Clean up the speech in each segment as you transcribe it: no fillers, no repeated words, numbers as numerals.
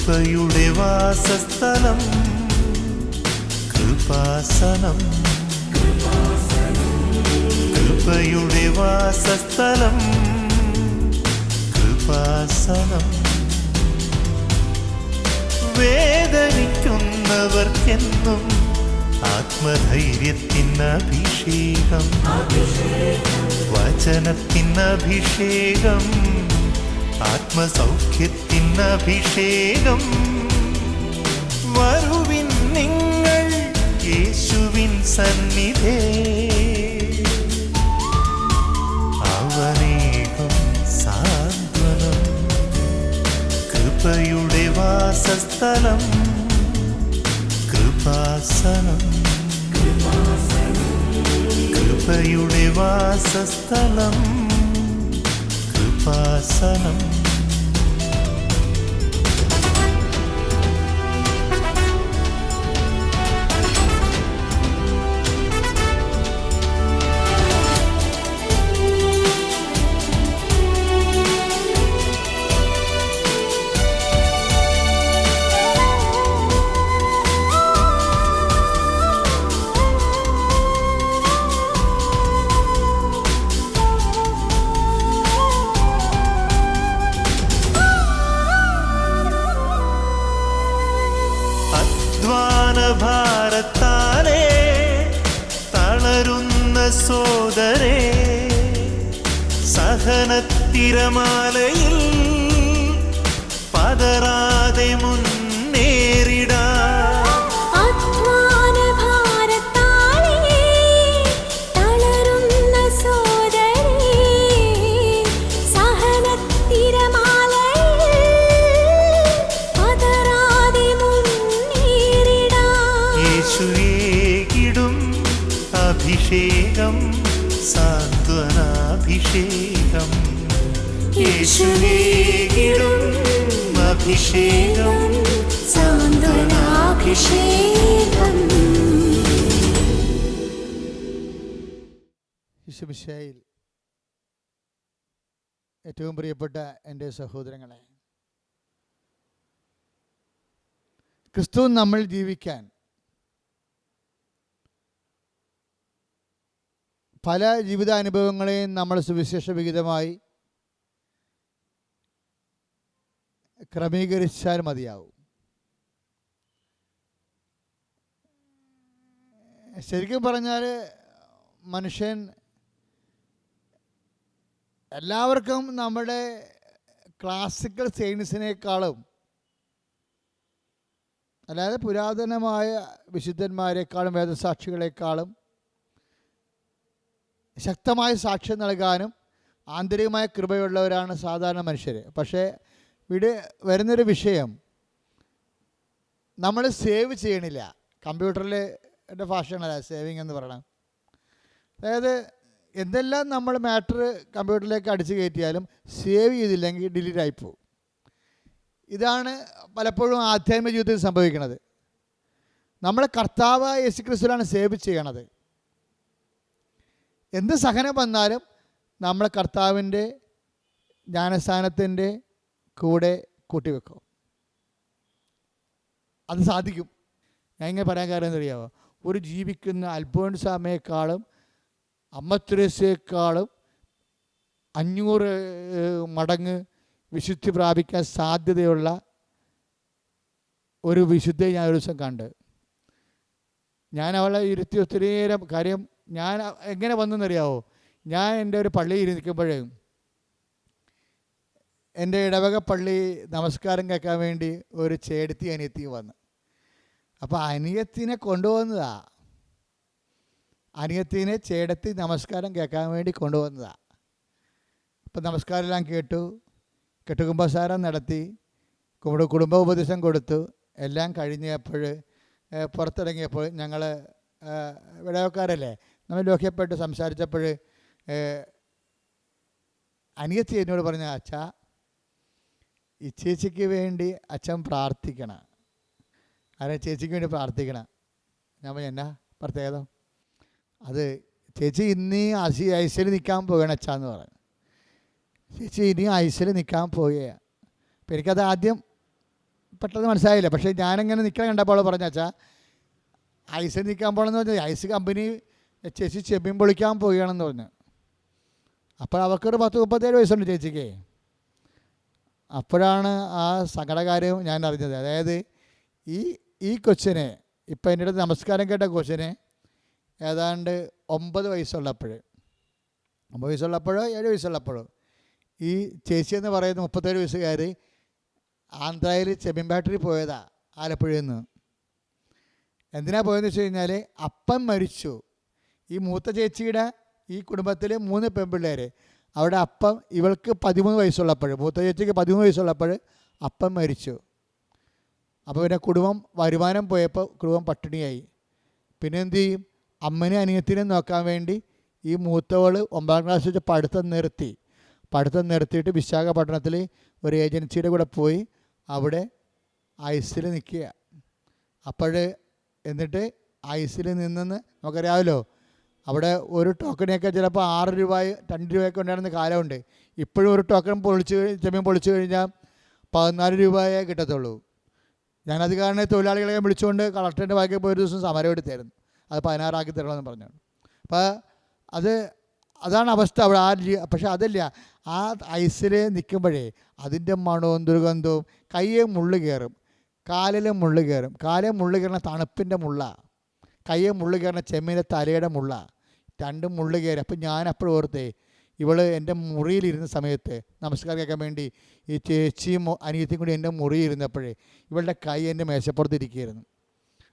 കൃപയുടെ വാസസ്ഥലം കൃപാസനം. കൃപയുടെ വാസസ്ഥലം കൃപാസനം. വേദനിക്കുന്നവർക്കെന്നും ആത്മധൈര്യത്തിനഭിഷേകം, വചനത്തിനഭിഷേകം, ആത്മസൗഖ്യത്തിനഭിഷേകം. വരുവിൻ നിങ്ങൾ യേശുവിൻ സന്നിധേ, അവനേകും സാന്ത്വനം. കൃപയുടെ വാസസ്ഥലം കൃപാസനം. കൃപയുടെ വാസസ്ഥലം കൃപാസനം. ഭാരത്താലേ തളരുന്ന സോദരേ, സഹനത്തിരമാലയിൽ പതറാതെ മുന്നേറിടാം. അഭിഷേകം സാന്ത്വനാഭിഷേകം. യേശുവേകിടും അഭിഷേകം സാന്ത്വനാഭിഷേകം. യേശുമിശിഹായിൽ ഏറ്റവും പ്രിയപ്പെട്ട എൻ്റെ സഹോദരങ്ങളെ, ക്രിസ്തു നമ്മൾ ജീവിക്കാൻ പല ജീവിതാനുഭവങ്ങളെയും നമ്മൾ സുവിശേഷ വിഹിതമായി ക്രമീകരിച്ചാൽ മതിയാവും. ശരിക്കും പറഞ്ഞാൽ മനുഷ്യൻ എല്ലാവർക്കും നമ്മുടെ ക്ലാസിക്കൽ സയൻസിനേക്കാളും, അതായത് പുരാതനമായ വിശുദ്ധന്മാരെക്കാളും വേദസാക്ഷികളെക്കാളും ശക്തമായ സാക്ഷ്യം നൽകാനും ആന്തരികമായ കൃപയുള്ളവരാണ് സാധാരണ മനുഷ്യർ. പക്ഷേ ഇവിടെ വരുന്നൊരു വിഷയം, നമ്മൾ സേവ് ചെയ്യണില്ല. കമ്പ്യൂട്ടറിൽ എൻ്റെ ഭാഷയാണല്ല സേവിങ് എന്ന് പറയണം. അതായത് എന്തെല്ലാം നമ്മൾ മാറ്റർ കമ്പ്യൂട്ടറിലേക്ക് അടിച്ചു കയറ്റിയാലും സേവ് ചെയ്തില്ലെങ്കിൽ ഡിലീറ്റ് ആയിപ്പോവും. ഇതാണ് പലപ്പോഴും ആധ്യാത്മിക ജീവിതത്തിൽ സംഭവിക്കുന്നത്. നമ്മളെ കർത്താവ് യേശുക്രിസ്തുവിലാണ് സേവ് ചെയ്യണത്. എന്ത് സഹനം വന്നാലും നമ്മൾ കർത്താവിൻ്റെ ജ്ഞാനസ്ഥാനത്തിൻ്റെ കൂടെ കൂട്ടിവെക്കും. അത് സാധിക്കും. ഞാൻ ഇങ്ങനെ പറയാൻ കാര്യം അറിയാമോ, ഒരു ജീവിക്കുന്ന അൽഫോൻസാമയെക്കാളും അമ്മ തെരേസയെക്കാളും 500 മടങ്ങ് വിശുദ്ധി പ്രാപിക്കാൻ സാധ്യതയുള്ള ഒരു വിശുദ്ധയെ ഞാൻ ഒരു ദിവസം കണ്ട്. ഞാൻ അവളെ ഇരുത്തി ഒത്തിരി നേരം കാര്യം. ഞാൻ എങ്ങനെ വന്നെന്നറിയാമോ, ഞാൻ എൻ്റെ ഒരു പള്ളിയിൽ ഇരിക്കുമ്പോഴേ എൻ്റെ ഇടവക പള്ളി നമസ്കാരം കേൾക്കാൻ വേണ്ടി ഒരു ചേടത്തി അനിയത്തിയും വന്നു. അപ്പോൾ അനിയത്തിനെ കൊണ്ടുവന്നതാ. അനിയത്തിനെ ചേടത്തി നമസ്കാരം കേൾക്കാൻ വേണ്ടി കൊണ്ടുവന്നതാ. അപ്പം നമസ്കാരമെല്ലാം കേട്ടു, കെട്ടുകുമ്പസാരം നടത്തി, കുടുംബ ഉപദേശം കൊടുത്തു. എല്ലാം കഴിഞ്ഞപ്പോൾ പുറത്തിറങ്ങിയപ്പോൾ ഞങ്ങൾ ഇടവക്കാരല്ലേ, നമ്മൾ ലോഹ്യപ്പെട്ട് സംസാരിച്ചപ്പോൾ അനിയത്തി എന്നോട് പറഞ്ഞ, അച്ഛാ ഈ ചേച്ചിക്ക് വേണ്ടി അച്ഛൻ പ്രാർത്ഥിക്കണം, അതെ ചേച്ചിക്ക് വേണ്ടി പ്രാർത്ഥിക്കണം. ഞാൻ പറഞ്ഞു എന്നാ പ്രത്യേകത? അത് ചേച്ചി ഇനി ഐസിൽ നിൽക്കാൻ പോവുകയാണ് അച്ഛാന്ന് പറഞ്ഞു. ചേച്ചി ഇനി ഐസിൽ നിൽക്കാൻ പോവുകയാണ്. അപ്പം എനിക്കത് ആദ്യം പെട്ടെന്ന് മനസ്സിലായില്ല. പക്ഷേ ഞാനിങ്ങനെ നിൽക്കാൻ കണ്ടപ്പോൾ പറഞ്ഞ വെച്ചാൽ ഐസ് നിൽക്കാൻ പോകണമെന്ന് പറഞ്ഞാൽ ഐസ് കമ്പനി ചേച്ചി ചെമ്മീൻ പൊളിക്കാൻ പോവുകയാണെന്ന് പറഞ്ഞു. അപ്പോൾ അവർക്കൊരു 37 വയസ്സുണ്ട് ചേച്ചിക്ക്. അപ്പോഴാണ് ആ സങ്കടകാര്യം ഞാൻ അറിഞ്ഞത്. അതായത് ഈ കൊച്ചിനെ, ഇപ്പം എൻ്റെ അടുത്ത് നമസ്കാരം കേട്ട കൊച്ചിനെ ഏതാണ്ട് 9 വയസ്സുള്ളപ്പോൾ, 9 വയസ്സുള്ളപ്പോഴോ 7 വയസ്സുള്ളപ്പോഴോ ഈ ചേച്ചി എന്ന് പറയുന്ന 37 വയസ്സുകാർ ആന്ധ്രയിൽ ചെമ്മീൻ ഫാക്ടറി പോയതാ, ആലപ്പുഴയിൽ നിന്ന്. എന്തിനാ പോയതെന്ന് വെച്ച് കഴിഞ്ഞാൽ അപ്പം മരിച്ചു. ഈ മൂത്ത ചേച്ചിയുടെ ഈ കുടുംബത്തിൽ 3 പെൺപിള്ളേർ. അവിടെ അപ്പം ഇവൾക്ക് 13 വയസ്സുള്ളപ്പോൾ, മൂത്ത ചേച്ചിക്ക് 13 വയസ്സുള്ളപ്പോൾ അപ്പം മരിച്ചു. അപ്പോൾ പിന്നെ കുടുംബം വരുമാനം പോയപ്പോൾ കുടുംബം പട്ടിണിയായി. പിന്നെ എന്തു ചെയ്യും? അമ്മനെ അനിയത്തിനെ നോക്കാൻ വേണ്ടി ഈ മൂത്തവൾ 9ാം ക്ലാസ് വെച്ച് പഠിത്തം നിർത്തിയിട്ട് വിശാഖപട്ടണത്തിൽ ഒരു ഏജൻസിയുടെ കൂടെ പോയി അവിടെ ഐസിൽ നിൽക്കുക. എന്നിട്ട് ഐസിൽ നിന്നെന്ന് നമുക്കറിയാമല്ലോ, അവിടെ ഒരു ടോക്കണൊക്കെ ചിലപ്പോൾ 6 രൂപ 2 രൂപയൊക്കെ ഉണ്ടായിരുന്ന കാലമുണ്ട്. ഇപ്പോഴും ഒരു ടോക്കൺ ചെമ്മീൻ പൊളിച്ചു കഴിഞ്ഞാൽ 14 രൂപയേ കിട്ടത്തുള്ളൂ. ഞാനത് കാരണം തൊഴിലാളികളെ വിളിച്ചുകൊണ്ട് കളക്ടറിൻ്റെ ബാക്കി പോയി ഒരു ദിവസം സമരം എടുത്തായിരുന്നു. അത് 16 ആക്കി തരണമെന്ന് പറഞ്ഞു. അപ്പോൾ അതാണ് അവസ്ഥ അവിടെ. പക്ഷെ അതല്ല, ആ ഐസിൽ നിൽക്കുമ്പോഴേ അതിൻ്റെ മണവും ദുർഗന്ധവും, കയ്യെ മുള്ളു കയറും, കാലിലും മുള്ളു കയറും. കാലിൽ മുള്ളു കയറുന്ന തണുപ്പിൻ്റെ മുള്ള, കയ്യെ മുള്ളു കയറുന്ന ചെമ്മീൻ്റെ തലയുടെ മുള്ള, രണ്ടും മുള്ളു കയറി. അപ്പം ഞാൻ അപ്പോഴും ഓർത്തേ, ഇവൾ എൻ്റെ മുറിയിലിരുന്ന സമയത്ത് നമസ്കാരം കേൾക്കാൻ വേണ്ടി ഈ ചേച്ചിയും അനിയത്തിയും കൂടി എൻ്റെ മുറിയിരുന്നപ്പോഴേ ഇവളുടെ കൈ എൻ്റെ മേശപ്പുറത്തിരിക്കുകയായിരുന്നു.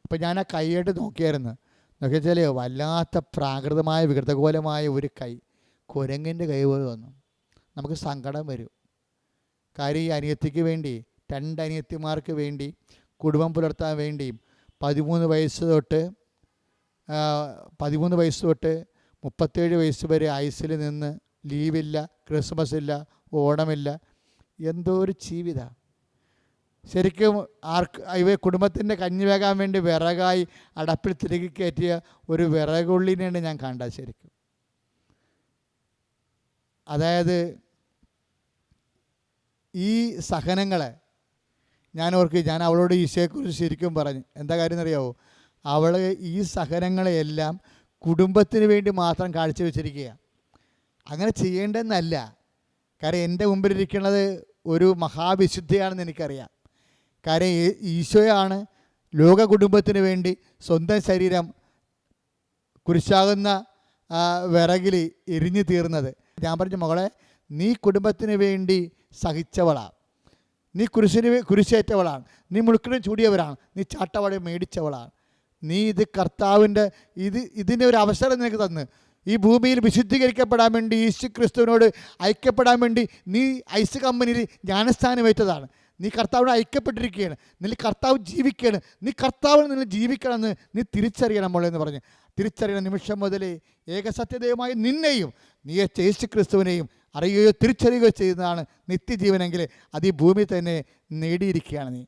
അപ്പം ഞാൻ ആ കൈയായിട്ട് നോക്കിയായിരുന്നു. നോക്കിയാൽ വല്ലാത്ത പ്രാകൃതമായ വികൃതകോലമായ ഒരു കൈ, കുരങ്ങിൻ്റെ കൈ പോലെ വന്നു. നമുക്ക് സങ്കടം വരും. കാര്യം ഈ അനിയത്തിക്ക് വേണ്ടി, 2 അനിയത്തിമാർക്ക് വേണ്ടി, കുടുംബം പുലർത്താൻ വേണ്ടിയും 13 വയസ്സ് തൊട്ട് 37 വയസ്സ് വരെ ഐസിൽ നിന്ന് ലീവില്ല, ക്രിസ്മസ് ഇല്ല, ഓണമില്ല. എന്തോ ഒരു ജീവിത. ശരിക്കും കുടുംബത്തിൻ്റെ കഞ്ഞി വേകാൻ വേണ്ടി വിറകായി അടപ്പിൽ തിരികെ കയറ്റിയ ഒരു വിറകുള്ളിനെയാണ് ഞാൻ കണ്ടത് ശരിക്കും. അതായത് ഈ സഹനങ്ങളെ ഞാൻ അവളോട് ഈശോയെക്കുറിച്ച് ശരിക്കും പറഞ്ഞു. എന്താ കാര്യം എന്നറിയാമോ? അവൾ ഈ സഹനങ്ങളെയെല്ലാം കുടുംബത്തിന് വേണ്ടി മാത്രം കാഴ്ചവെച്ചിരിക്കുക. അങ്ങനെ ചെയ്യേണ്ടതെന്നല്ല. കാരണം എൻ്റെ മുമ്പിലിരിക്കുന്നത് ഒരു മഹാവിശുദ്ധിയാണെന്ന് എനിക്കറിയാം. കാര്യം ഈശോയാണ് ലോക കുടുംബത്തിന് വേണ്ടി സ്വന്തം ശരീരം കുരിശാകുന്ന വിറകിൽ എരിഞ്ഞു തീർന്നത്. ഞാൻ പറഞ്ഞു, മകളെ, നീ കുടുംബത്തിന് വേണ്ടി സഹിച്ചവളാണ്, നീ കുരിശേറ്റവളാണ്, നീ മുൾക്കിടം ചൂടിയവരാണ്, നീ ചാട്ടവാട മേടിച്ചവളാണ്. നീ ഇത് കർത്താവിൻ്റെ ഇതിൻ്റെ ഒരു അവസരം നിനക്ക് തന്ന് ഈ ഭൂമിയിൽ വിശുദ്ധീകരിക്കപ്പെടാൻ വേണ്ടി, യേശു ക്രിസ്തുവിനോട് ഐക്യപ്പെടാൻ വേണ്ടി നീ ഐസ് കമ്പനിയിൽ ജ്ഞാനസ്ഥാനമേറ്റതാണ്. നീ കർത്താവിനോട് ഐക്യപ്പെട്ടിരിക്കുകയാണ്. നീ കർത്താവ് ജീവിക്കുകയാണ്. നീ കർത്താവിന് നിങ്ങൾ ജീവിക്കണമെന്ന് നീ തിരിച്ചറിയണം മോളെന്ന് പറഞ്ഞ്, തിരിച്ചറിയുന്ന നിമിഷം മുതൽ ഏകസത്യദൈവമായി നിന്നെയും നീ യേശു ക്രിസ്തുവിനെയും അറിയുകയോ തിരിച്ചറിയുകയോ ചെയ്യുന്നതാണ് നിത്യജീവനെങ്കിൽ അത് ഈ ഭൂമി തന്നെ നേടിയിരിക്കുകയാണ്. നീ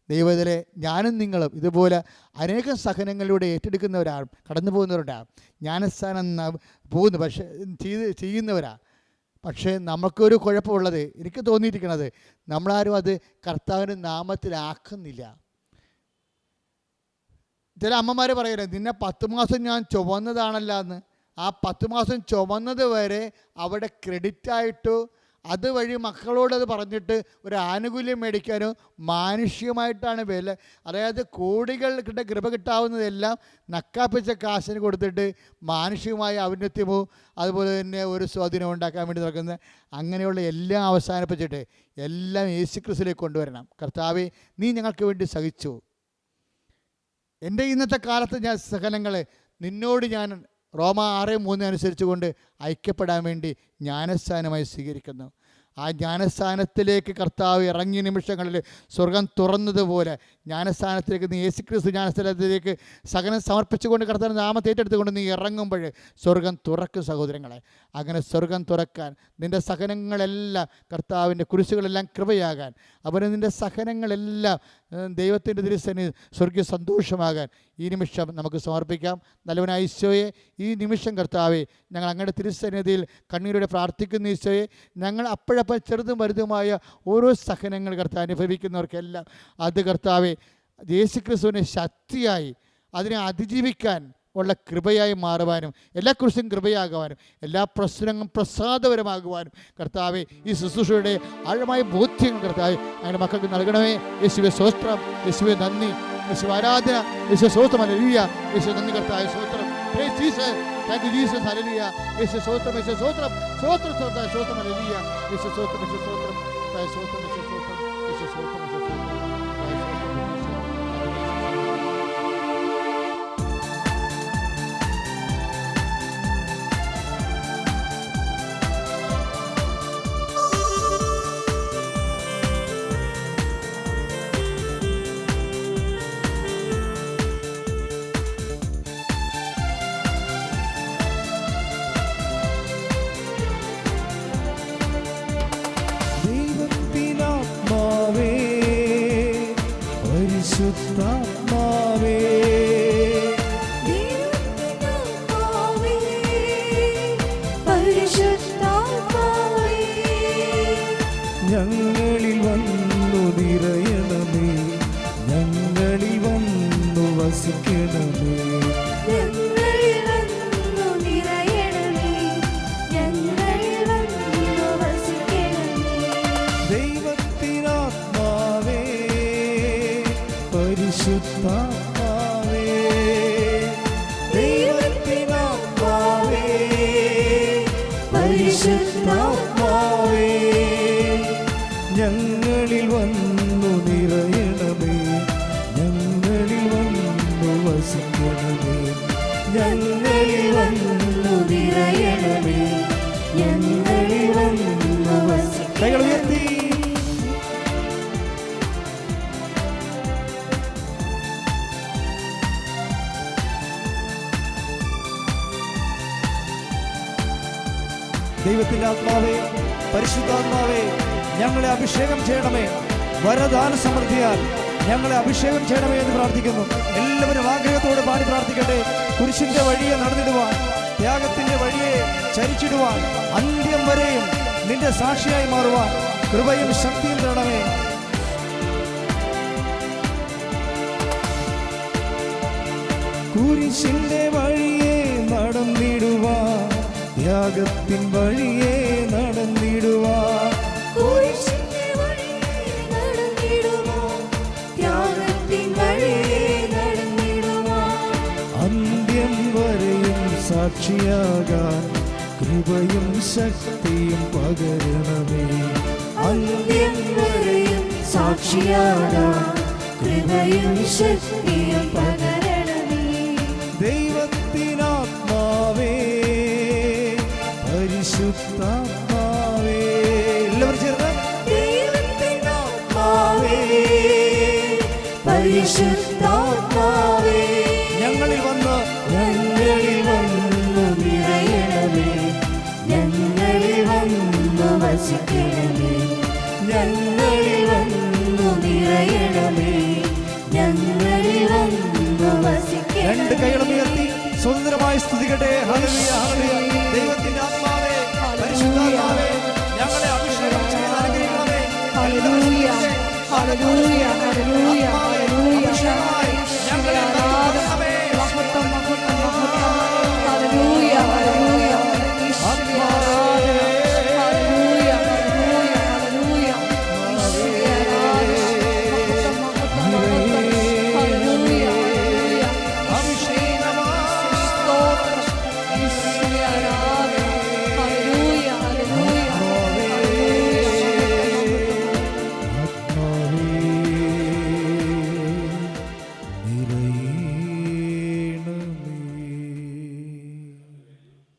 ദൈവത്തിലെ ഞാനും നിങ്ങളും ഇതുപോലെ അനേകം സഹനങ്ങളിലൂടെ ഏറ്റെടുക്കുന്നവരാണ്, കടന്നു പോകുന്നവരുണ്ടാകും, ജ്ഞാനസ്ഥാനം ചെയ്യുന്നവരാണ്. പക്ഷേ നമുക്കൊരു കുഴപ്പമുള്ളത്, എനിക്ക് തോന്നിയിരിക്കുന്നത്, നമ്മളാരും അത് കർത്താവിൻ്റെ നാമത്തിലാക്കുന്നില്ല. ചില അമ്മമാർ പറയരുത്, നിന്നെ 10 മാസം ഞാൻ ചുമന്നതാണല്ലോ എന്ന്. ആ 10 മാസം ചുമന്നത് വരെ അവിടെ ക്രെഡിറ്റായിട്ടോ അതുവഴി മക്കളോടത് പറഞ്ഞിട്ട് ഒരു ആനുകൂല്യം മേടിക്കാനോ മാനുഷികമായിട്ടാണ് വില. അതായത് കോടികളുടെ കൃപ കിട്ടാവുന്നതെല്ലാം നക്കാപ്പിച്ച കാശിന് കൊടുത്തിട്ട് മാനുഷികമായ ഔന്നത്യമോ അതുപോലെ തന്നെ ഒരു സ്വാധീനം ഉണ്ടാക്കാൻ വേണ്ടി നടക്കുന്ന അങ്ങനെയുള്ള എല്ലാം അവസാനിപ്പിച്ചിട്ട് എല്ലാം യേശുക്രിസ്തുവിലേക്ക് കൊണ്ടുവരണം. കർത്താവേ, നീ ഞങ്ങൾക്ക് വേണ്ടി സഹിച്ചു. എൻ്റെ ഇന്നത്തെ കാലത്ത് ഞാൻ സഹനങ്ങളെ നിന്നോട് ഞാൻ റോമ 6:3 അനുസരിച്ച് കൊണ്ട് ഐക്യപ്പെടാൻ വേണ്ടി ജ്ഞാനസ്ഥാനമായി സ്വീകരിക്കുന്നു. ആ ജ്ഞാനസ്ഥാനത്തിലേക്ക് കർത്താവ് ഇറങ്ങിയ നിമിഷങ്ങളിൽ സ്വർഗം തുറന്നതുപോലെ ജ്ഞാനസ്ഥാനത്തിലേക്ക് നീ യേശുക്രിസ്തു ജ്ഞാനസ്ഥാനത്തിലേക്ക് സകലം സമർപ്പിച്ചുകൊണ്ട് കർത്താവിൻ്റെ നാമത്തെ ഏറ്റെടുത്തുകൊണ്ട് നീ ഇറങ്ങുമ്പോൾ സ്വർഗം തുറക്കും സഹോദരങ്ങളെ. അങ്ങനെ സ്വർഗം തുറക്കാൻ നിൻ്റെ സഹനങ്ങളെല്ലാം കർത്താവിൻ്റെ കുരിശുകളെല്ലാം കൃപയാകാൻ, അവന് നിൻ്റെ സഹനങ്ങളെല്ലാം ദൈവത്തിൻ്റെ തിരുസന്നിധി സ്വർഗീയ സന്തോഷമാകാൻ ഈ നിമിഷം നമുക്ക് സമർപ്പിക്കാം. നല്ലവനായ ഈശോയെ, ഈ നിമിഷം കർത്താവെ, ഞങ്ങൾ അങ്ങയുടെ തിരുസന്നിധിയിൽ കണ്ണീരോടെ പ്രാർത്ഥിക്കുന്ന ഈശോയെ, ഞങ്ങൾ അപ്പോഴപ്പോൾ ചെറുതും വലുതുമായ ഓരോ സഹനങ്ങൾ കർത്താവ് അനുഭവിക്കുന്നവർക്കെല്ലാം അത് കർത്താവെ യേശുക്രിസ്തുവിനെ ശക്തിയായി അതിനെ അതിജീവിക്കാൻ ഉള്ള കൃപയായി മാറുവാനും എല്ലാ കുറിച്ചും കൃപയാകുവാനും എല്ലാ പ്രശ്നങ്ങളും പ്രസാദപരമാകുവാനും കർത്താവെ ഈ ശുശ്രൂഷയുടെ ആഴമായ ബോധ്യങ്ങൾ കർത്താവെ അങ്ങനെ മക്കൾക്ക് നൽകണമേ. യേശുവെ സ്തോത്രം, യേശുവെ നന്ദി, യേശു ആരാധന, യേശു സ്തോത്രം, ഹല്ലേലൂയ, യേശു നന്ദി കർത്താവെ സ്തോത്രം. Praise Jesus, thank you Jesus, hallelujah. യേശു സ്തോത്രം, യേശു സ്തോത്രം, സ്തോത്രം സ്തോത്രം സ്തോത്രം, ഹല്ലേലൂയ, യേശു സ്തോത്രം, യേശു സ്തോത്രം, സ്തോത്രം, യേശു സ്തോത്രം, യേശു സ്തോത്രം, യേശു സ്തോത്രം. ഞങ്ങളിൽ വന്നു നിറയണമേ, ഞങ്ങളിൽ വന്നു വസിക്കണമേ. ദൈവത്തിനാത്മാവേ പരിശുദ്ധാത്മാവേ, ദൈവത്തിനാത്മാവേ പരിശുദ്ധാത്മാവേ, ഞങ്ങളിൽ വന്നു നിറയണമേ, ഞങ്ങളിൽ വന്നു വസിക്കണമേ, ഞങ്ങളിൽ വന്നു നിറയണമേ, ഞങ്ങളിൽ വന്നു വസിക്കണമേ. കൈകൾ ഉയർത്തി ദൈവത്തിന്റെ ആത്മാവേ പരിശുദ്ധാത്മാവേ ഞങ്ങളെ അഭിഷേകം ചെയ്യണമേ, വരദാന സമൃദ്ധിയാൽ ഞങ്ങളെ അഭിഷേകം ചെയ്യണമേ എന്ന് പ്രാർത്ഥിക്കുന്നു. എല്ലാവരും ആഗ്രഹത്തോടെ പാടി പ്രാർത്ഥിക്കട്ടെ. കുരിശിന്റെ വഴിയെ നടന്നിടുവാൻ, ത്യാഗത്തിന്റെ വഴിയെ ചരിച്ചിടുവാൻ, അന്ത്യം വരെയും നിന്റെ സാക്ഷിയായി മാറുവാൻ കൃപയും ശക്തിയും തരണമേ. കുരിശിന്റെ വഴിയെ നടന്നിടുവാൻ, ത്യാഗത്തിൻ വഴിയെ നടന്നിടുവാൻ, അന്ത്യം വരെയും സാക്ഷിയാകാൻ കൃപയും ശക്തിയും പകരണമേ. അന്ത്യം വരെയും സാക്ഷിയാകാൻ കൃപയും ശക്തിയും പകരണമേ. ദൈവത്തിനാത്മാവേ പരിശുദ്ധാത്മാവേ, എല്ലാവരും ചേർന്ന് ദൈവത്തിനാത്മാവേ പരിശുദ്ധാത്മാവേ, ഞങ്ങളിൽ വന്ന് നിറയണമേ, ഞങ്ങളിൽ വന്നു വസിക്കണമേ, ഞങ്ങളിൽ വന്നു നിറയണമേ, ഞങ്ങളിൽ വന്നു വസിക്കണമേ. രണ്ട് കൈകളും ഉയർത്തി സ്വതന്ത്രമായി സ്തുതിക്കട്ടെ. ഹല്ലേലൂയ, ഹല്ലേലൂയ. ദൈവത്തിന്റെ ആത്മാവേ പരിശുദ്ധാത്മാവേ ഞങ്ങളെ അഭിഷേകം ചെയ്ത് അനുഗ്രഹിക്കണമേ. ഹല്ലേലൂയ, ഹല്ലേലൂയ, ഹല്ലേലൂയ, ഹല്ലേലൂയ. ഞങ്ങളെ ആരാധനമേ. മഹത്വം, മഹത്വം, മഹത്വം. ഹല്ലേലൂയ, ഹല്ലേലൂയ. ഈശ്വരീയ ആരാധന. ഹല്ലേലൂയ, ഹല്ലേലൂയ, ഹല്ലേലൂയ. ഈശ്വരീയ ആരാധന. മഹത്വം, മഹത്വം, മഹത്വം. ഹല്ലേലൂയ, ഹല്ലേലൂയ. സ്തോത്രം. ഈശ്വരീയ ആരാധന. ഹല്ലേലൂയ, ഹല്ലേലൂയ.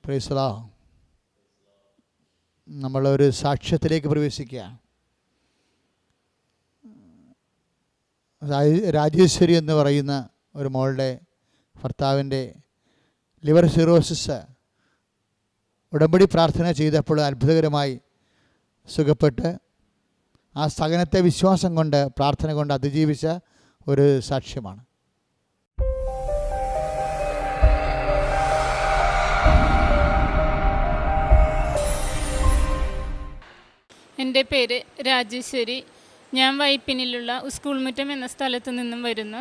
Praise the Lord. നമ്മളൊരു സാക്ഷ്യത്തിലേക്ക് പ്രവേശിക്കുക. രാജേശ്വരി എന്ന് പറയുന്ന ഒരു മോളുടെ ഭർത്താവിൻ്റെ ലിവർ സിറോസിസ് ഉടമ്പടി പ്രാർത്ഥന ചെയ്തപ്പോൾ അത്ഭുതകരമായി സുഖപ്പെട്ട് ആ സഹനത്തെ വിശ്വാസം കൊണ്ട് പ്രാർത്ഥന കൊണ്ട് അതിജീവിച്ച ഒരു സാക്ഷ്യമാണ്. എൻ്റെ പേര് രാജേശ്വരി. ഞാൻ വൈപ്പിനിലുള്ള സ്കൂൾ മുറ്റം എന്ന സ്ഥലത്ത് നിന്നും വരുന്നു.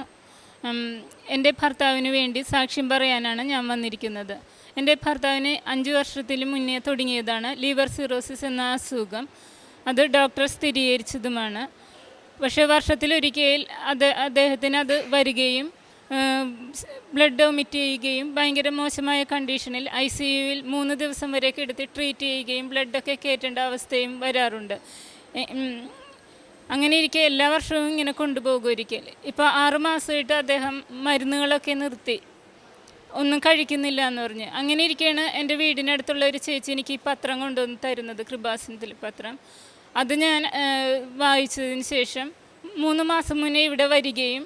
എൻ്റെ ഭർത്താവിന് വേണ്ടി സാക്ഷ്യം പറയാനാണ് ഞാൻ വന്നിരിക്കുന്നത്. എൻ്റെ ഭർത്താവിന് 5 വർഷത്തിന് മുന്നേ തുടങ്ങിയതാണ് ലിവർ സിറോസിസ് എന്ന അസുഖം. അത് ഡോക്ടർ സ്ഥിരീകരിച്ചതുമാണ്. പക്ഷേ വർഷത്തിലൊരിക്കൽ അദ്ദേഹത്തിന് അത് വരികയും ബ്ലഡ് വൊമിറ്റ് ചെയ്യുകയും ഭയങ്കര മോശമായ കണ്ടീഷനിൽ ICUവിൽ 3 ദിവസം വരെയൊക്കെ എടുത്ത് ട്രീറ്റ് ചെയ്യുകയും ബ്ലഡൊക്കെ കയറ്റേണ്ട അവസ്ഥയും വരാറുണ്ട്. അങ്ങനെ ഇരിക്കെ എല്ലാ വർഷവും ഇങ്ങനെ കൊണ്ടുപോകും. ഒരിക്കൽ ഇപ്പോൾ 6 മാസമായിട്ട് അദ്ദേഹം മരുന്നുകളൊക്കെ നിർത്തി, ഒന്നും കഴിക്കുന്നില്ല എന്ന് പറഞ്ഞ്. അങ്ങനെ ഇരിക്കുകയാണ് എൻ്റെ വീടിനടുത്തുള്ള ഒരു ചേച്ചി എനിക്ക് ഈ പത്രം കൊണ്ടുവന്ന് തരുന്നത്, കൃപാസനത്തിൽ പത്രം. അത് ഞാൻ വായിച്ചതിന് ശേഷം 3 മാസം മുന്നേ ഇവിടെ വരികയും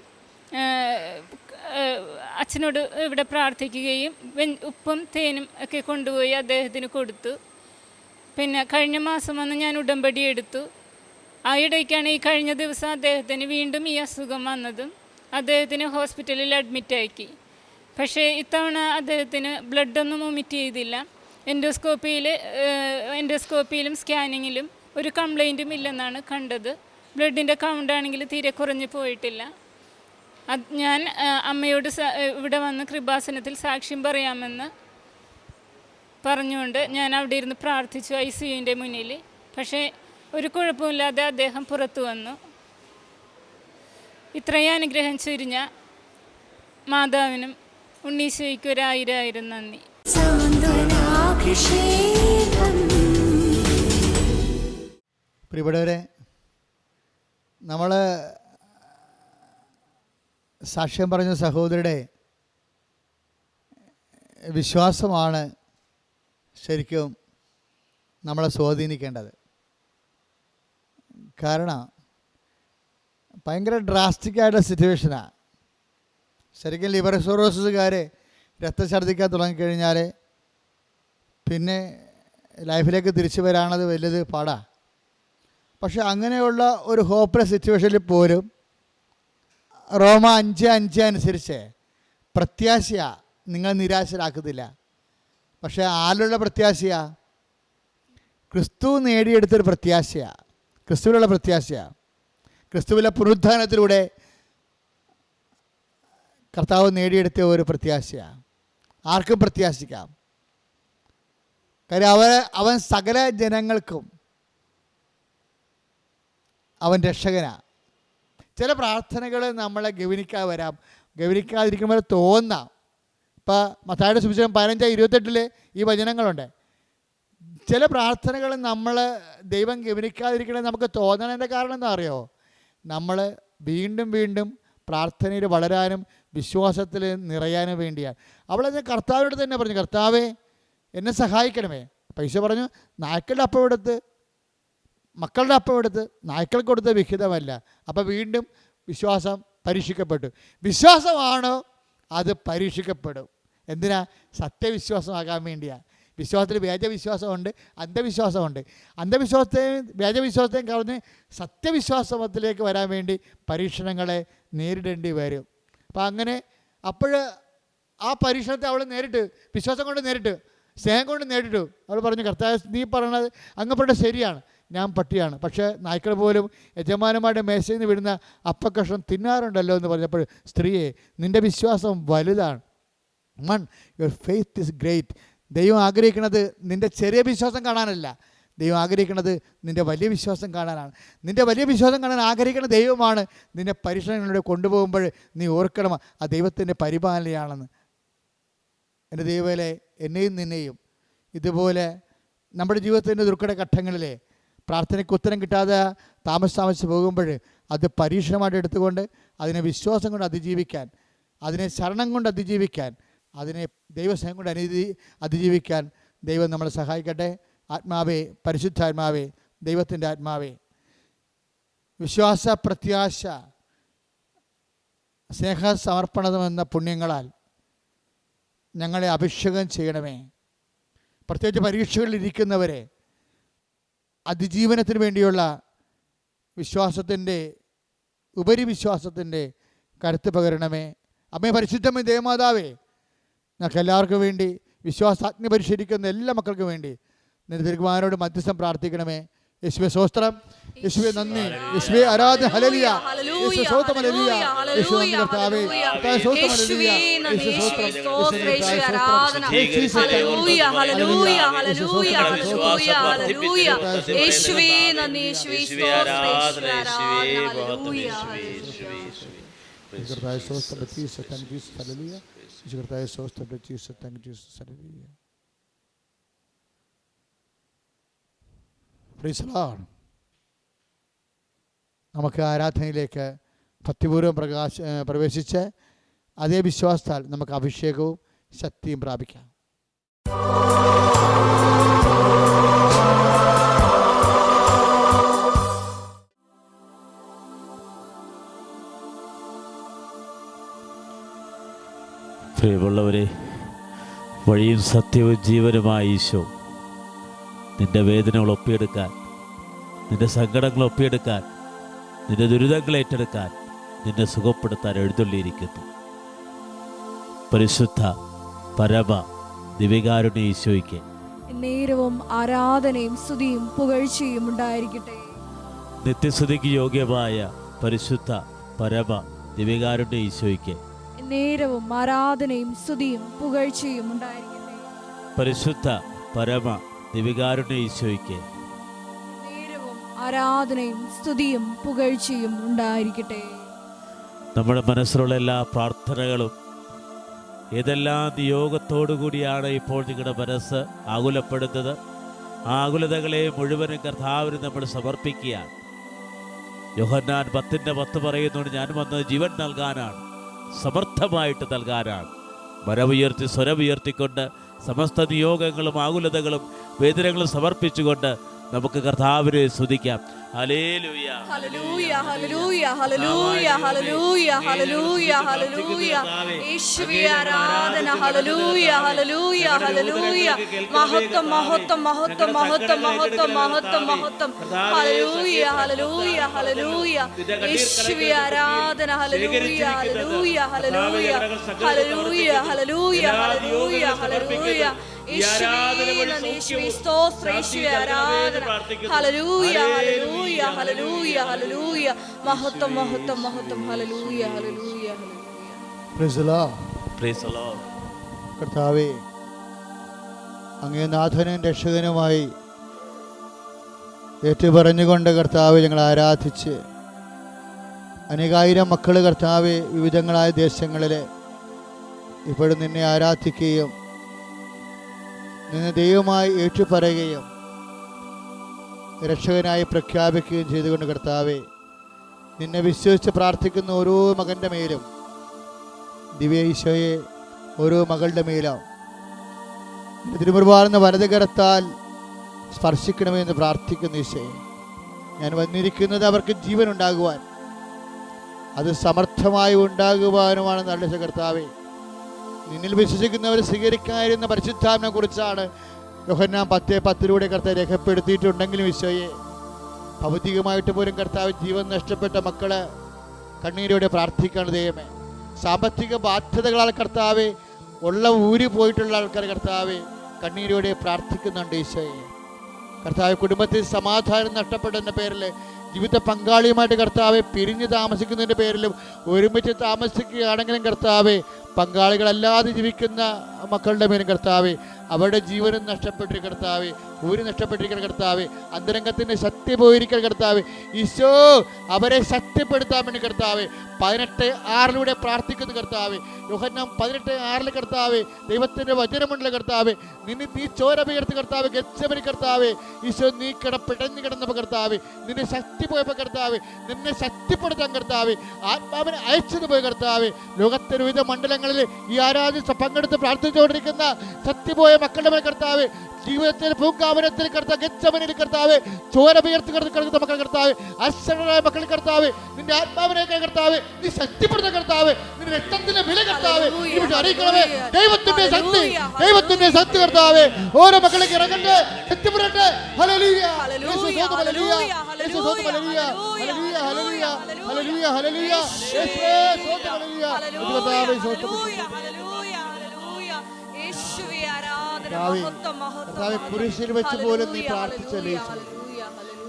അച്ഛനോട് ഇവിടെ പ്രാർത്ഥിക്കുകയും ഉപ്പും തേനും ഒക്കെ കൊണ്ടുപോയി അദ്ദേഹത്തിന് കൊടുത്തു. പിന്നെ കഴിഞ്ഞ മാസം വന്ന് ഞാൻ ഉടമ്പടി എടുത്തു. ആ ഇടയ്ക്കാണ് ഈ കഴിഞ്ഞ ദിവസം അദ്ദേഹത്തിന് വീണ്ടും ഈ അസുഖം വന്നതും അദ്ദേഹത്തിന് ഹോസ്പിറ്റലിൽ അഡ്മിറ്റാക്കി. പക്ഷേ ഇത്തവണ അദ്ദേഹത്തിന് ബ്ലഡൊന്നും വൊമിറ്റ് ചെയ്തില്ല. എൻഡോസ്കോപ്പിയിലും സ്കാനിങ്ങിലും ഒരു കംപ്ലൈൻറ്റും ഇല്ലെന്നാണ് കണ്ടത്. ബ്ലഡിൻ്റെ കൗണ്ടാണെങ്കിൽ തീരെ കുറഞ്ഞു പോയിട്ടില്ല. ഞാൻ അമ്മയോട് ഇവിടെ വന്ന് കൃപാസനത്തിൽ സാക്ഷ്യം പറയാമെന്ന് പറഞ്ഞുകൊണ്ട് ഞാൻ അവിടെ ഇരുന്ന് പ്രാർത്ഥിച്ചു ICUവിൻ്റെ മുന്നിൽ. പക്ഷേ ഒരു കുഴപ്പമില്ലാതെ അദ്ദേഹം പുറത്തു വന്നു. ഇത്രയും അനുഗ്രഹം ചൊരിഞ്ഞ മാതാവിനും ഉണ്ണീശോയ്ക്ക് 1000 നന്ദി. പ്രിയപ്പെട്ടവരെ, നമ്മൾ സാക്ഷ്യം പറഞ്ഞ സഹോദരിയുടെ വിശ്വാസമാണ് ശരിക്കും നമ്മളെ സ്വാധീനിക്കേണ്ടത്. കാരണം ഭയങ്കര ഡ്രാസ്റ്റിക്കായിട്ടുള്ള സിറ്റുവേഷനാണ്. ശരിക്കും ലിവർ സിറോസിസുകാർ രക്തഛർദ്ദിക്കാൻ തുടങ്ങിക്കഴിഞ്ഞാൽ പിന്നെ ലൈഫിലേക്ക് തിരിച്ചു വരാനത് വലിയത് പാടാണ്. പക്ഷെ അങ്ങനെയുള്ള ഒരു ഹോപ്പ്ലെസ് സിറ്റുവേഷനിൽ പോലും റോമ 5:5 അനുസരിച്ച് പ്രത്യാശയാണ് നിങ്ങൾ നിരാശരാക്കത്തില്ല. പക്ഷേ ആരിലുള്ള പ്രത്യാശയാണ്? ക്രിസ്തു നേടിയെടുത്തൊരു പ്രത്യാശയാണ്, ക്രിസ്തുവിലുള്ള പ്രത്യാശയാണ്. ക്രിസ്തുവിലെ പുനരുത്ഥാനത്തിലൂടെ കർത്താവ് നേടിയെടുത്ത ഒരു പ്രത്യാശയാണ്. ആർക്കും പ്രത്യാശിക്കാം. കാര്യം അവൻ സകല ജനങ്ങൾക്കും അവൻ രക്ഷകനാണ്. ചില പ്രാർത്ഥനകൾ നമ്മളെ ഗവനിക്കാതിരിക്കുമ്പോൾ തോന്നാം. ഇപ്പോൾ മത്തായിയുടെ സുവിശേഷം 15:28 ഈ വചനങ്ങളുണ്ട്. ചില പ്രാർത്ഥനകൾ നമ്മൾ ദൈവം ഗവനിക്കാതിരിക്കണമെന്ന് നമുക്ക് തോന്നണതിൻ്റെ കാരണം എന്താ അറിയോ? നമ്മൾ വീണ്ടും വീണ്ടും പ്രാർത്ഥനയിൽ വളരാനും വിശ്വാസത്തിൽ നിറയാനും വേണ്ടിയാണ്. അവളത് കർത്താവിനോട് തന്നെ പറഞ്ഞു, കർത്താവേ എന്നെ സഹായിക്കണമേ. പൈസ പറഞ്ഞു, നായ്ക്കളുടെ അപ്പം എടുത്ത് മക്കളുടെ അപ്പം എടുത്ത് നായ്ക്കൾക്ക് കൊടുത്ത വിഹിതമല്ല. അപ്പോൾ വീണ്ടും വിശ്വാസം പരീക്ഷിക്കപ്പെട്ടു. വിശ്വാസമാണോ അത് പരീക്ഷിക്കപ്പെടും. എന്തിനാ? സത്യവിശ്വാസമാകാൻ വേണ്ടിയാണ്. വിശ്വാസത്തിൽ വ്യാജവിശ്വാസമുണ്ട്, അന്ധവിശ്വാസമുണ്ട്. അന്ധവിശ്വാസത്തെയും വ്യാജവിശ്വാസത്തെയും കളഞ്ഞ് സത്യവിശ്വാസത്തിലേക്ക് വരാൻ വേണ്ടി പരീക്ഷണങ്ങളെ നേരിടേണ്ടി വരും. അപ്പം അങ്ങനെ ആ പരീക്ഷണത്തെ അവൾ നേരിട്ട്, വിശ്വാസം കൊണ്ട് നേരിട്ട്, സ്നേഹം കൊണ്ട് നേരിട്ടു. അവൾ പറഞ്ഞു, കർത്താവ് നീ പറയണത് അങ്ങ് ശരിയാണ്, ഞാൻ പട്ടിയാണ്, പക്ഷേ നായ്ക്കൾ പോലും യജമാനന്മാരുടെ മേശയിൽ നിന്ന് വിടുന്ന അപ്പക്കഷ്ണം തിന്നാറുണ്ടല്ലോ എന്ന് പറഞ്ഞപ്പോൾ, സ്ത്രീയെ നിൻ്റെ വിശ്വാസം വലുതാണ്. Your faith is great. ദൈവം ആഗ്രഹിക്കുന്നത് നിൻ്റെ ചെറിയ വിശ്വാസം കാണാനല്ല, ദൈവം ആഗ്രഹിക്കുന്നത് നിൻ്റെ വലിയ വിശ്വാസം കാണാനാണ്. നിൻ്റെ വലിയ വിശ്വാസം കാണാൻ ആഗ്രഹിക്കുന്ന ദൈവമാണ് നിന്നെ പരീക്ഷണങ്ങളിലൂടെ കൊണ്ടുപോകുമ്പോൾ നീ ഓർക്കണം ആ ദൈവത്തിൻ്റെ പരിപാലനയാണെന്ന്. എൻ്റെ ദൈവമേ, എന്നെയും നിന്നെയും ഇതുപോലെ നമ്മുടെ ജീവിതത്തിൻ്റെ ദുർഘട ഘട്ടങ്ങളിലെ പ്രാർത്ഥനയ്ക്ക് ഉത്തരം കിട്ടാതെ താമസിച്ച് പോകുമ്പോൾ അത് പരീക്ഷണമായിട്ട് എടുത്തുകൊണ്ട് അതിനെ വിശ്വാസം കൊണ്ട് അതിജീവിക്കാൻ, അതിനെ ശരണം കൊണ്ട് അതിജീവിക്കാൻ, അതിനെ ദൈവസ്നേഹം കൊണ്ട് അതിജീവിക്കാൻ ദൈവം നമ്മളെ സഹായിക്കട്ടെ. ആത്മാവേ, പരിശുദ്ധാത്മാവേ, ദൈവത്തിൻ്റെ ആത്മാവേ, വിശ്വാസ, പ്രത്യാശ, സ്നേഹസമർപ്പണമെന്ന പുണ്യങ്ങളാൽ ഞങ്ങളെ അഭിഷേകം ചെയ്യണമേ. പ്രത്യേകിച്ച് പരീക്ഷകളിലിരിക്കുന്നവരെ അതിജീവനത്തിന് വേണ്ടിയുള്ള വിശ്വാസത്തിൻ്റെ ഉപരിവിശ്വാസത്തിൻ്റെ കരുത്ത് പകരണമേ. അമ്മേ, പരിശുദ്ധമേ, ദേവമാതാവേ, ഞങ്ങൾക്ക് എല്ലാവർക്കും വേണ്ടി വിശ്വാസാഗ്നി പരിശീലിക്കുന്ന എല്ലാ മക്കൾക്കും വേണ്ടി നിന്റെ തിരുക്കുമാരനോട് മധ്യസ്ഥം പ്രാർത്ഥിക്കണമേ. യേശുവേ സ്തോത്രം, യേശുവേ നന്ദി, യേശുവേ ആരാധന, ഹല്ലേലൂയ, യേശുവേ സ്തോത്രം, ഹല്ലേലൂയ, യേശുവേ നന്ദി കർത്താവേ, കർത്താവേ സ്തോത്രം, ഹല്ലേലൂയ, യേശുവേ സ്തോത്രം, യേശുവേ ആരാധന, ഹല്ലേലൂയ ഹല്ലേലൂയ ഹല്ലേലൂയ ഹല്ലേലൂയ ഹല്ലേലൂയ യേശുവേ നന്ദി, യേശുവേ സ്തോത്രം, യേശുവേ ആരാധന, ഹല്ലേലൂയ കർത്താവേ സ്തോത്രം, ജീസസ്, താങ്ക് യു ജീസസ്, ഹല്ലേലൂയ, യേശു കർത്താവേ സ്തോത്രം, ജീസസ്, താങ്ക് യു ജീസസ്, ഹല്ലേലൂയ. Praise the Lord. നമുക്ക് ആരാധനയിലേക്ക് ഭക്തിപൂർവ്വം പ്രവേശിച്ച് അതേ വിശ്വാസത്താൽ നമുക്ക് അഭിഷേകവും ശക്തിയും പ്രാപിക്കാം. പ്രിയമുള്ളവരെ, വഴിയും സത്യവും ജീവനുമായ ഈശോ നിന്റെ വേദനകൾ ഒപ്പിയെടുക്കാൻ, നിന്റെ സങ്കടങ്ങൾ ഒപ്പിയെടുക്കാൻ, നിന്റെ ദുരിതങ്ങൾ ഏറ്റെടുക്കാൻ, നിന്നെ സുഖപ്പെടുത്താൻ എഴുന്നള്ളിയിരിക്കുന്നു. പരിശുദ്ധ പരമ ദിവ്യകാരുണ്യ ഈശോയ്ക്ക് നേരവും ആരാധനയും സ്തുതിയും പുകഴ്ചയും ഉണ്ടായിരിക്കട്ടെ. നിത്യസ്തുതിക്ക് യോഗ്യമായ പരിശുദ്ധ പരമ ദിവ്യകാരുണ്യ ഈശോയ്ക്ക് നേരവും ആരാധനയും സ്തുതിയും പുകഴ്ചയും ഉണ്ടായിരിക്കട്ടെ. പരിശുദ്ധ പരമ ദിവ്യകാരുണ്യ ഈശോയ്ക്ക് നേരവും ആരാധനയും സ്തുതിയും പുകഴ്ചയും ഉണ്ടായിരിക്കട്ടെ. നമ്മുടെ മനസ്സിലുള്ള എല്ലാ പ്രാർത്ഥനകളും ഏതെല്ലാം നിയോഗത്തോടു കൂടിയാണ് ഇപ്പോൾ നിങ്ങളുടെ മനസ്സ് ആകുലപ്പെടുന്നത്, ആ ആകുലതകളെ മുഴുവനും കർത്താവിന് നമ്മൾ സമർപ്പിക്കുകയാണ്. യോഹന്നാൻ 10:10 പറയുന്നുണ്ട്, ഞാൻ വന്നത് ജീവൻ നൽകാനാണ്, സമർത്ഥമായിട്ട് നൽകാനാണ്. മരമുയർത്തി സ്വരമുയർത്തിക്കൊണ്ട് സമസ്ത നിയോഗങ്ങളും ആകുലതകളും വേദനകളും സമർപ്പിച്ചുകൊണ്ട് നമുക്ക് കർത്താവിനെ സ്തുതിക്കാം. ഹല്ലേലൂയ ഹല്ലേലൂയ ഹല്ലേലൂയ ഹല്ലേലൂയ ഹല്ലേലൂയ ഹല്ലേലൂയ ഹല്ലേലൂയ യേശുവേ ആരാധന, ഹല്ലേലൂയ ഹല്ലേലൂയ ഹല്ലേലൂയ മഹത്വം മഹത്വം മഹത്വം മഹത്വം മഹത്വം മഹത്വം മഹത്വം ഹല്ലേലൂയ ഹല്ലേലൂയ ഹല്ലേലൂയ യേശുവേ ആരാധന, ഹല്ലേലൂയ ഹല്ലേലൂയ ഹല്ലേലൂയ ഹല്ലേലൂയ ഹല്ലേലൂയ ഹല്ലേലൂയ ഹല്ലേലൂയ യേശുവേ സ്തോത്രം, യേശുവേ ആരാധന, ഹല്ലേലൂയ ഹല്ലേലൂയ ഹല്ലേലൂയ ഹല്ലേലൂയ മഹത്വം മഹത്വം മഹത്വം ഹല്ലേലൂയ ഹല്ലേലൂയ ഹല്ലേലൂയ. Praise the Lord. Price the Lord. കർത്താവേ, അങ്ങേ നാഥനും രക്ഷകനുമായി ഏറ്റുപറഞ്ഞുകൊണ്ട് കർത്താവെ ഞങ്ങൾ ആരാധിച്ച് അനേകായിരം മക്കൾ കർത്താവെ വിവിധങ്ങളായ ദേശങ്ങളിൽ ഇപ്പോഴും നിന്നെ ആരാധിക്കുകയും നിന്നെ ദൈവമായി ഏറ്റുപറയുകയും രക്ഷകനായി പ്രഖ്യാപിക്കുകയും ചെയ്തുകൊണ്ട് കർത്താവെ, നിന്നെ വിശ്വസിച്ച് പ്രാർത്ഥിക്കുന്ന ഓരോ മകൻ്റെ മേലും, ദിവ്യ ഈശോയെ ഓരോ മകളുടെ മേലും തിരുമുറുപാടുന്ന വലതുകരത്താൽ സ്പർശിക്കണമെന്ന് പ്രാർത്ഥിക്കുന്ന ഈശോയെ, ഞാൻ വന്നിരിക്കുന്നത് അവർക്ക് ജീവൻ ഉണ്ടാകുവാൻ, അത് സമർത്ഥമായി ഉണ്ടാകുവാനുമാണ്. നല്ല കർത്താവെ, നിന്നിൽ വിശ്വസിക്കുന്നവർ സ്വീകരിക്കാതിരുന്ന പരിശുദ്ധാത്മനെ കുറിച്ചാണ് യോഹന്നാൻ 10:10 കർത്താവ് രേഖപ്പെടുത്തിയിട്ടുണ്ടെങ്കിലും ഈശോയെ, ഭൗതികമായിട്ട് പോലും കർത്താവ് ജീവൻ നഷ്ടപ്പെട്ട മക്കള് കണ്ണീരോടെ പ്രാർത്ഥിക്കണം ദൈവമേ. സാമ്പത്തിക ബാധ്യതകളാൽ കർത്താവെ ഉള്ള ഊരി പോയിട്ടുള്ള ആൾക്കാർ കർത്താവെ കണ്ണീരോടെ പ്രാർത്ഥിക്കുന്നുണ്ട് ഈശോയെ. കർത്താവ് കുടുംബത്തിൽ സമാധാനം നഷ്ടപ്പെട്ടതിൻ്റെ പേരിൽ, ജീവിത പങ്കാളിയുമായിട്ട് കർത്താവെ പിരിഞ്ഞ് താമസിക്കുന്നതിൻ്റെ പേരിലും ഒരുമിച്ച് താമസിക്കുകയാണെങ്കിലും കർത്താവെ പങ്കാളികളല്ലാതെ ജീവിക്കുന്ന മക്കളുടെ മേലും കർത്താവെ അവരുടെ ജീവനും നഷ്ടപ്പെട്ടിരിക്കുന്ന കർത്താവെ, ഊരി നഷ്ടപ്പെട്ടിരിക്കുന്ന കർത്താവെ, അന്തരംഗത്തിൻ്റെ ശക്തി പോയിരിക്കുന്ന കർത്താവെ, ഈശോ അവരെ ശക്തിപ്പെടുത്താൻ വേണ്ടി കർത്താവെ 18:6 പ്രാർത്ഥിക്കുന്ന കർത്താവെ, യോഹന്നാൻ 18:6 കർത്താവെ ദൈവത്തിൻ്റെ വചനമുള്ള കർത്താവെ, നീ ചോര പെയർത്ത് കർത്താവെ ഗെത്സമനി കർത്താവെ, ഈശോ നീ പിടഞ്ഞു കിടന്നപ്പോൾ കർത്താവെ, നിന്നെ ശക്തി പോയപ്പോൾ കർത്താവെ, നിന്നെ ശക്തിപ്പെടുത്താൻ കർത്താവെ ആത്മാവിനെ അയച്ചത് പോയ കർത്താവെ, ലോകത്തിന്റെ വിവിധ മണ്ഡലങ്ങളിൽ ഈ ആരാധന പങ്കെടുത്ത് പ്രാർത്ഥിച്ചുകൊണ്ടിരിക്കുന്ന ശക്തിപോയ മക്കളുടെ മേൽ കർത്താവെ, ജീവിതത്തിൽ പൂങ്കാവനത്തിൽ കർത്താവ് ഗെത്സമനിൽ കർത്താവെ ചോര പെയർത്ത് കിടക്കുന്ന മക്കൾ കർത്താവെ, അശരണരായ മക്കൾ കർത്താവെ, നിന്റെ ആത്മാവിനേക്കാൾ കർത്താവെ നീ ശക്തിപ്പെടുത്ത കർത്താവെ, നിന്റെ രക്തത്തിന്റെ വില കർത്താവെ അറിയിക്കണമേ. ദൈവത്തിന്റെ ശക്തി, ദൈവത്തിന്റെ ശക്തി കർത്താവെ ഓരോ മക്കളിലേക്ക് ഇറങ്ങട്ടെ, ശക്തിപ്പെടട്ടെ. ഹല്ലേലൂയ ഹല്ലേലൂയ ഹല്ലേലൂയ ഹല്ലേലൂയ ഹല്ലേലൂയ ഹല്ലേലൂയ ഹല്ലേലൂയ യേശുവേ സ്തോത്രം, ഹല്ലേലൂയ കർത്താവേ സ്തോത്രം. കർത്താവേ കുരിശിൽ വെച്ച് പോലും നീ പ്രാർത്ഥിച്ചല്ലേ,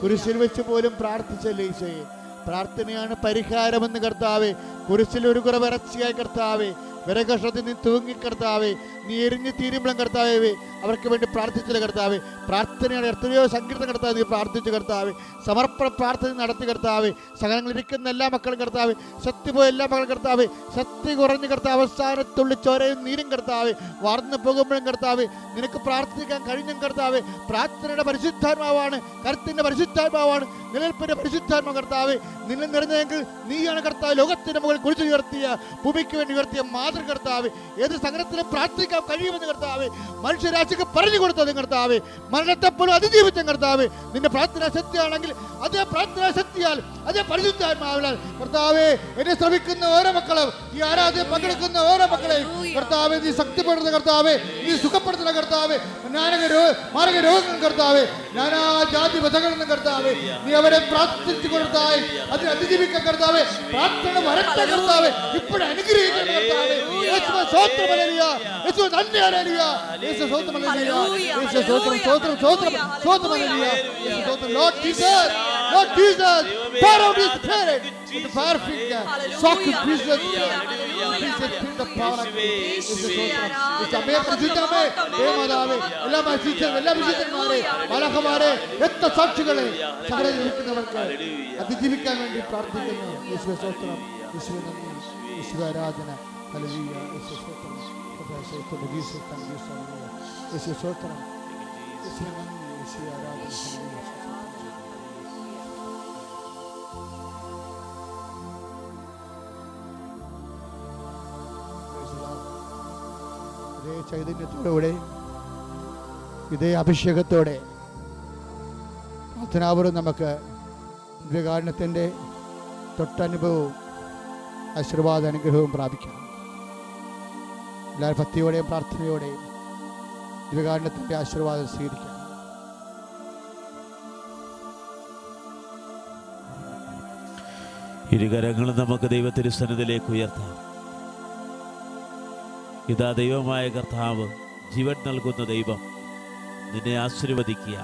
കുരിശിൽ വെച്ച് പോലും പ്രാർത്ഥിച്ചല്ലേ ഈശോയെ. പ്രാർത്ഥനയാണ് പരിഹാരമെന്ന് കർത്താവേ. കുരിശിൽ ഒരു കുറവ് ഇറച്ചിയായി കർത്താവേ, വിറകഷത്തിൽ നീ തൂങ്ങി കർത്താവേ, നീ എരിഞ്ഞ് തീരുമ്പോഴും കർത്താവേ അവർക്ക് വേണ്ടി പ്രാർത്ഥിച്ചില്ല കർത്താവേ. പ്രാർത്ഥനയാണ് എത്രയോ സങ്കീർത്തനം കർത്താവ് നീ പ്രാർത്ഥിച്ചു കർത്താവേ. സമർപ്പണ പ്രാർത്ഥന നടത്തി കർത്താവേ. സഹനങ്ങളിരിക്കുന്ന എല്ലാ മക്കളും കർത്താവേ, ശക്തി പോയ എല്ലാ മക്കളും കർത്താവേ, ശക്തി കുറഞ്ഞ് കർത്താവ് അവസാനത്തുള്ളി ചോരയും നീരും കർത്താവേ വാർന്നു പോകുമ്പോഴും കർത്താവേ നിനക്ക് പ്രാർത്ഥിക്കാൻ കഴിഞ്ഞും കർത്താവേ. പ്രാർത്ഥനയുടെ പരിശുദ്ധാത്മാവാണ്, കരുത്തിൻ്റെ പരിശുദ്ധാത്മാവാണ്, നിലനിൽപ്പിൻ്റെ പരിശുദ്ധാത്മാ കർത്താവേ. നിന്നിൽ നിറഞ്ഞെങ്കിൽ നീയാണ് കർത്താവ് ലോകത്തിൻ്റെ മുകളിൽ കുറിച്ച് ഉയർത്തിയ, ഭൂമിക്ക് വേണ്ടി ഉയർത്തിയ മാതൃ കർത്താവേ. ഏത് സങ്കടത്തിലും പ്രാർത്ഥിക്കാൻ കഴിയുമെന്ന് കർത്താവേ മനുഷ്യരാശിക്ക് പറഞ്ഞു കൊടുത്തത് കർത്താവേ. മരണത്തെപ്പോലും അതിജീവിച്ച കർത്താവേ, നിന്റെ പ്രാർത്ഥനാ ശക്തിയാണെങ്കിൽ അതേ പ്രാർത്ഥനാ ശക്തിയാൽ, അതേ പരിശുദ്ധാത്മാവിനാൽ കർത്താവേ എന്നെ ശ്രമിക്കുന്ന ഓരോ മക്കളും, ഈ ആരാധന പങ്കെടുക്കുന്ന ഓരോ മക്കളെയും കർത്താവേ നീ ശക്തിപ്പെടുത്തുന്ന കർത്താവേ, നീ സുഖപ്പെടുത്തുന്ന കർത്താവേ. മാരക രോഗങ്ങൾ കർത്താവേ, നാനാ ജാതി മതങ്ങളിൽ നിന്നും കർത്താവേ നീ അവരെ പ്രാർത്ഥിച്ചു കൊടുത്തായി അതിനെ അതിജീവിക്കാൻ കർത്താവേ. പ്രാർത്ഥന വരട്ടെ കർത്താവേ, ഇപ്പോഴും അനുഗ്രഹിക്കണം കർത്താവേ. യേശുവേ സ്തോത്രം, ഹല്ലേലൂയ. യേശുവേ നന്ദി, ഹല്ലേലൂയ. യേശുവേ സ്തോത്രം, ഹല്ലേലൂയ. യേശുവേ സ്തോത്രം, സ്തോത്രം, സ്തോത്രം, സ്തോത്രം, ഹല്ലേലൂയ. യേശുവേ സ്തോത്രം. Lord Jesus, Lord Jesus, pour out His Spirit with the fire finger, shock His precious Spirit, the power of യേശുവേ സമയ പ്രസിദ്ധമേ ദേവമാതാവേ, എല്ലാ മനുഷ്യരും എല്ലാ വിശുദ്ധന്മാരെ ബാലകന്മാരെ രക്തസാക്ഷികളെ സകല ജീവിക്കുന്നവർക്ക് അതിജീവിക്കാൻ വേണ്ടി പ്രാർത്ഥിക്കുന്നു. യേശുവേ സ്തോത്രം, യേശുവേ നന്ദി, യേശുവേ ആരാധന, ഹല്ലേലൂയ. യേശുവേ സ്തോത്രം, യേശുവേ സ്തോത്രം, യേശുവേ നന്ദി, യേശുവേ ആരാധന, ഹല്ലേലൂയ. ഇതേ ചൈതന്യത്തോടെ, ഇതേ അഭിഷേകത്തോടെ പ്രാർത്ഥനാപൂർവ്വം നമുക്ക് ദിവ്യകാരുണ്യത്തിൻ്റെ തൊട്ടനുഭവവും ആശീർവാദ അനുഗ്രഹവും പ്രാപിക്കാം. എല്ലാവരും ഭക്തിയോടെയും പ്രാർത്ഥനയോടെയും ദിവ്യകാരുണ്യത്തിൻ്റെ ആശീർവാദം സ്വീകരിക്കാം. ഇരുകരങ്ങളും നമുക്ക് ദൈവത്തിൻ്റെ സന്നിധിയിലേക്ക് ഉയർത്താം. ഇതാ ദൈവമായ കർത്താവ്, ജീവൻ നൽകുന്ന ദൈവം നിന്നെ ആശീർവദിക്കുക,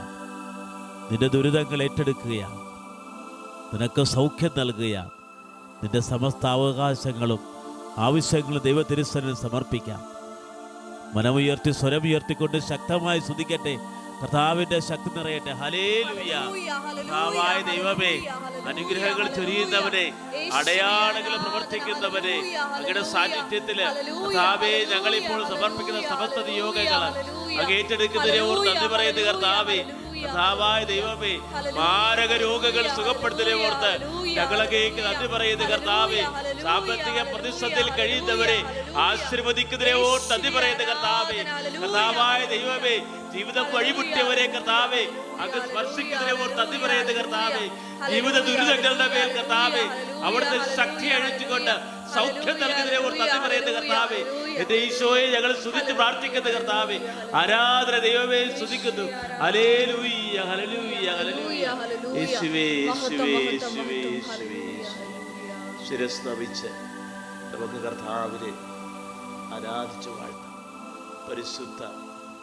നിന്റെ ദുരിതങ്ങൾ ഏറ്റെടുക്കുക, നിനക്ക് സൗഖ്യം നൽകുക. നിന്റെ സമസ്ത അവകാശങ്ങളും ആവശ്യങ്ങളും ദൈവത്തിരുസന്നിധിയിൽ സമർപ്പിക്കാം. മനമുയർത്തി സ്വരമുയർത്തിക്കൊണ്ട് ശക്തമായി സ്തുതിക്കട്ടെ. കർത്താവിന്റെ ശക്തി നിറയട്ടെ. ഹല്ലേലൂയ. കർത്താവായ ദൈവമേ, അനുഗ്രഹങ്ങൾ ചൊരിയുന്നവനെ, അടയാളങ്ങൾ പ്രവർത്തിക്കുന്നവനെ, അങ്ങയുടെ സാന്നിധ്യത്തില് കർത്താവേ ഞങ്ങളിപ്പോൾ സമർപ്പിക്കുന്ന സമസ്ത നിയോഗങ്ങൾ അങ്ങ് ഏറ്റെടുക്കുന്നതിനെ ഓർത്ത് നന്ദി പറയുന്നത് കർത്താവേ. കർത്താവായ ദൈവമേ, മാരക രോഗങ്ങൾ സുഖപ്പെടുത്തലേ ഓർത്ത് ഞങ്ങളങ്ങേക്ക് നന്ദി പറയുന്നത് കർത്താവേ. സാമ്പത്തിക പ്രതിസന്ധിയിൽ കഴിയുന്നവരെ ആശീർവദിക്കുന്നതിനെ ഓർത്ത് നന്ദി പറയുന്നത് കർത്താവേ. കർത്താവായ ദൈവമേ, ജീവിതം വഴിമുട്ടിയവരെ കർത്താവേ അങ്ങ് സ്പർശിക്കുന്നതിനെ ഓർത്ത് നന്ദി പറയുന്നത് കർത്താവേ. ജീവിത ദുരിതങ്ങളുടെ മേൽ കർത്താവേ അവിടുത്തെ ശക്തി അഴിച്ചുകൊണ്ട് സൗഖ്യം നൽകുന്നതിനെ ഓർത്ത് നന്ദി പറയുന്നത് കർത്താവേ. എന്റെ ഈശോയെ ഞങ്ങൾ സ്തുതിച്ച് പ്രാർത്ഥിക്കുന്ന കർത്താവേ. ആരാധന ദൈവമേ സ്തുതിക്കുന്നു. ഹല്ലേലൂയ, ഹല്ലേലൂയ, ഹല്ലേലൂയ. യേശുവേ, യേശുവേ, യേശുവേ, യേശുവേ. ശിരസ് നമിച്ച് നമുക്ക് കർത്താവിനെ ആരാധിച്ചു വാഴ്ത്താം. പരിശുദ്ധ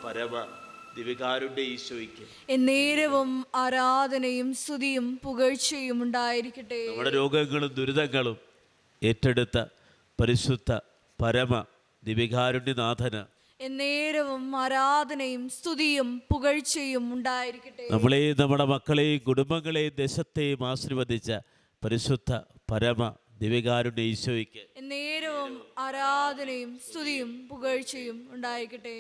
പരമ ദിവ്യകാരുണ്യ ഈശോയ്ക്ക് എന്നേരവും ആരാധനയും സ്തുതിയും പുകഴ്ചയും ഉണ്ടായിരിക്കട്ടെ. നമ്മുടെ രോഗങ്ങളും ദുരിതങ്ങളും ഏറ്റെടുത്ത പരിശുദ്ധ പരമ ദിവ്യകാരുണ്യനാഥന് എന്നേരവും ആരാധനയും സ്തുതിയും പുകഴ്ചയും ഉണ്ടായിരിക്കട്ടെ. നമ്മളെയും നമ്മുടെ മക്കളെയും കുടുംബങ്ങളെയും ദേശത്തെയും ആശീർവദിച്ച പരിശുദ്ധ പരമ ദിവ്യകാരുണ്യ ഈശോയ്ക്ക് എന്നേരവും ആരാധനയും സ്തുതിയും പുകഴ്ചയും ഉണ്ടായിരിക്കട്ടെ.